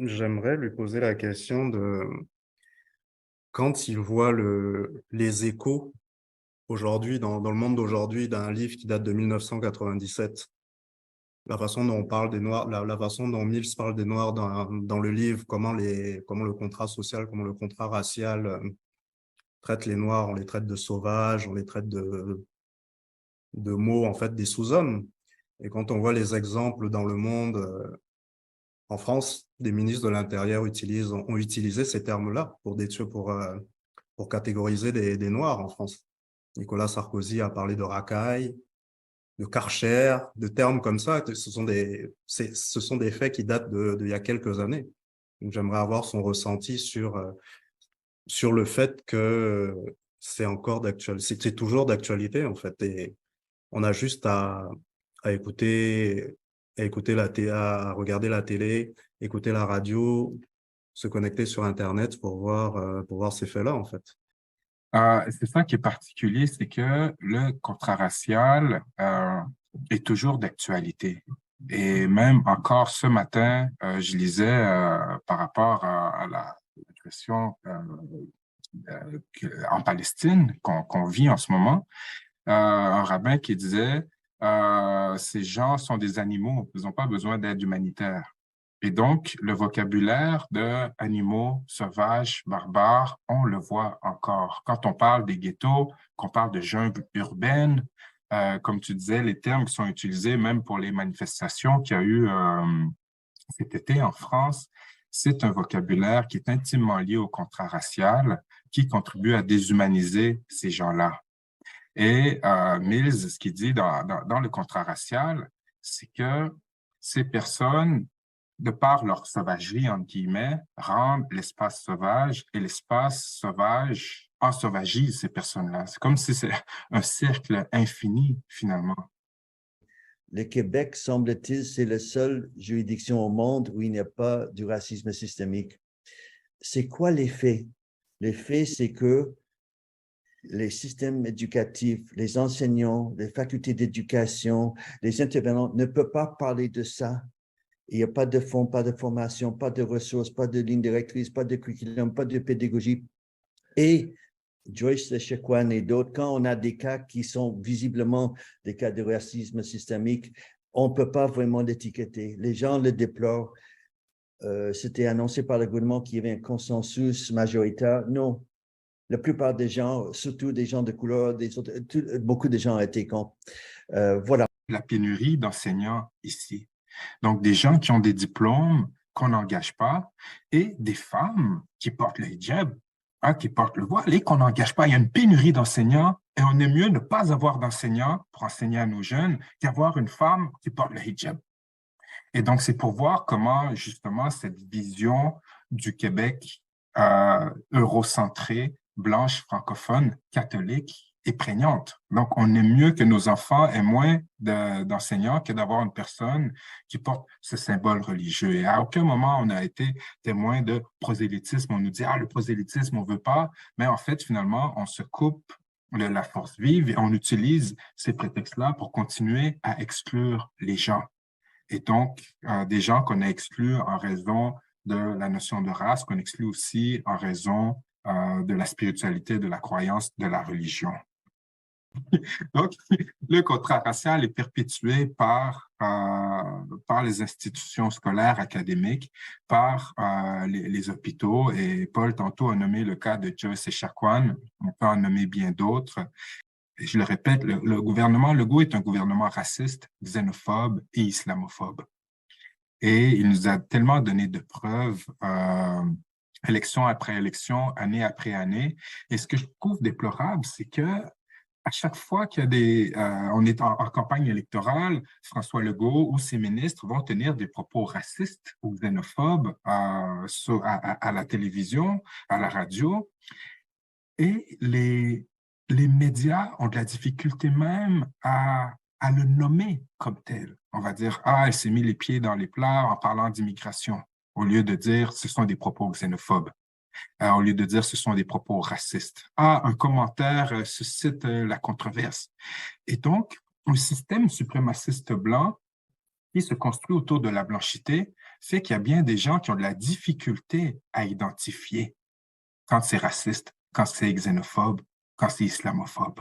J'aimerais lui poser la question de quand il voit les échos aujourd'hui, dans le monde d'aujourd'hui, d'un livre qui date de 1997, la façon dont on parle des Noirs, la façon dont Mills parle des Noirs dans le livre, comment le contrat social, comment le contrat racial traite les Noirs, on les traite de sauvages, on les traite de mots, en fait, des sous-hommes. Et quand on voit les exemples dans le monde, en France, des ministres de l'Intérieur ont utilisé ces termes-là pour catégoriser des Noirs en France. Nicolas Sarkozy a parlé de racaille, de Karcher, de termes comme ça. Ce sont des faits qui datent il y a quelques années. Donc, j'aimerais avoir son ressenti sur le fait que c'est encore d'actualité, c'est toujours d'actualité, en fait. Et on a juste à écouter, à regarder la télé, écouter la radio, se connecter sur Internet pour voir ces faits-là, en fait. C'est ça qui est particulier, c'est que le contrat racial est toujours d'actualité. Et même encore ce matin, je lisais par rapport à la question en Palestine qu'on vit en ce moment, un rabbin qui disait ces gens sont des animaux, ils n'ont pas besoin d'aide humanitaire. Et donc, le vocabulaire de animaux sauvages, barbares, on le voit encore. Quand on parle des ghettos, qu'on parle de jungle urbaine, comme tu disais, les termes qui sont utilisés même pour les manifestations qu'il y a eu cet été en France, c'est un vocabulaire qui est intimement lié au contrat racial, qui contribue à déshumaniser ces gens-là. Et Mills, ce qu'il dit dans le contrat racial, c'est que ces personnes, de par leur sauvagerie, entre guillemets, rendent l'espace sauvage et l'espace sauvage ensauvagise ces personnes-là. C'est comme si c'est un cercle infini, finalement. Le Québec, semble-t-il, c'est la seule juridiction au monde où il n'y a pas du racisme systémique. C'est quoi les faits? Les faits, c'est que les systèmes éducatifs, les enseignants, les facultés d'éducation, les intervenants ne peuvent pas parler de ça. Il n'y a pas de fonds, pas de formation, pas de ressources, pas de ligne directrice, pas de curriculum, pas de pédagogie. Et Joyce Echequan et d'autres, quand on a des cas qui sont visiblement des cas de racisme systémique, on ne peut pas vraiment l'étiqueter. Les gens le déplorent. C'était annoncé par le gouvernement qu'il y avait un consensus majoritaire. Non, la plupart des gens, surtout des gens de couleur, beaucoup de gens ont été contre. Voilà. La pénurie d'enseignants ici. Donc, des gens qui ont des diplômes qu'on n'engage pas et des femmes qui portent le hijab, qui portent le voile et qu'on n'engage pas. Il y a une pénurie d'enseignants et on est mieux ne pas avoir d'enseignants pour enseigner à nos jeunes qu'avoir une femme qui porte le hijab. Et donc, c'est pour voir comment, justement, cette vision du Québec eurocentrée, blanche, francophone, catholique, est prégnante. Donc, on est mieux que nos enfants aient moins d'enseignants que d'avoir une personne qui porte ce symbole religieux. Et à aucun moment, on a été témoin de prosélytisme. On nous dit, le prosélytisme, on veut pas. Mais en fait, finalement, on se coupe la force vive et on utilise ces prétextes-là pour continuer à exclure les gens. Et donc, des gens qu'on a exclus en raison de la notion de race, qu'on exclut aussi en raison de la spiritualité, de la croyance, de la religion. Donc, le contrat racial est perpétué par les institutions scolaires, académiques, par les hôpitaux. Et Paul, tantôt, a nommé le cas de Joyce Echaquan. On peut en nommer bien d'autres. Et je le répète, le gouvernement Legault est un gouvernement raciste, xénophobe et islamophobe. Et il nous a tellement donné de preuves, élection après élection, année après année. Et ce que je trouve déplorable, c'est que à chaque fois qu'il y a on est en campagne électorale, François Legault ou ses ministres vont tenir des propos racistes ou xénophobes à la télévision, à la radio. Et les médias ont de la difficulté même à le nommer comme tel. On va dire, elle s'est mis les pieds dans les plats en parlant d'immigration, au lieu de dire ce sont des propos xénophobes, au lieu de dire ce sont des propos racistes. Un commentaire suscite la controverse. Et donc, un système suprémaciste blanc qui se construit autour de la blanchité fait qu'il y a bien des gens qui ont de la difficulté à identifier quand c'est raciste, quand c'est xénophobe, quand c'est islamophobe.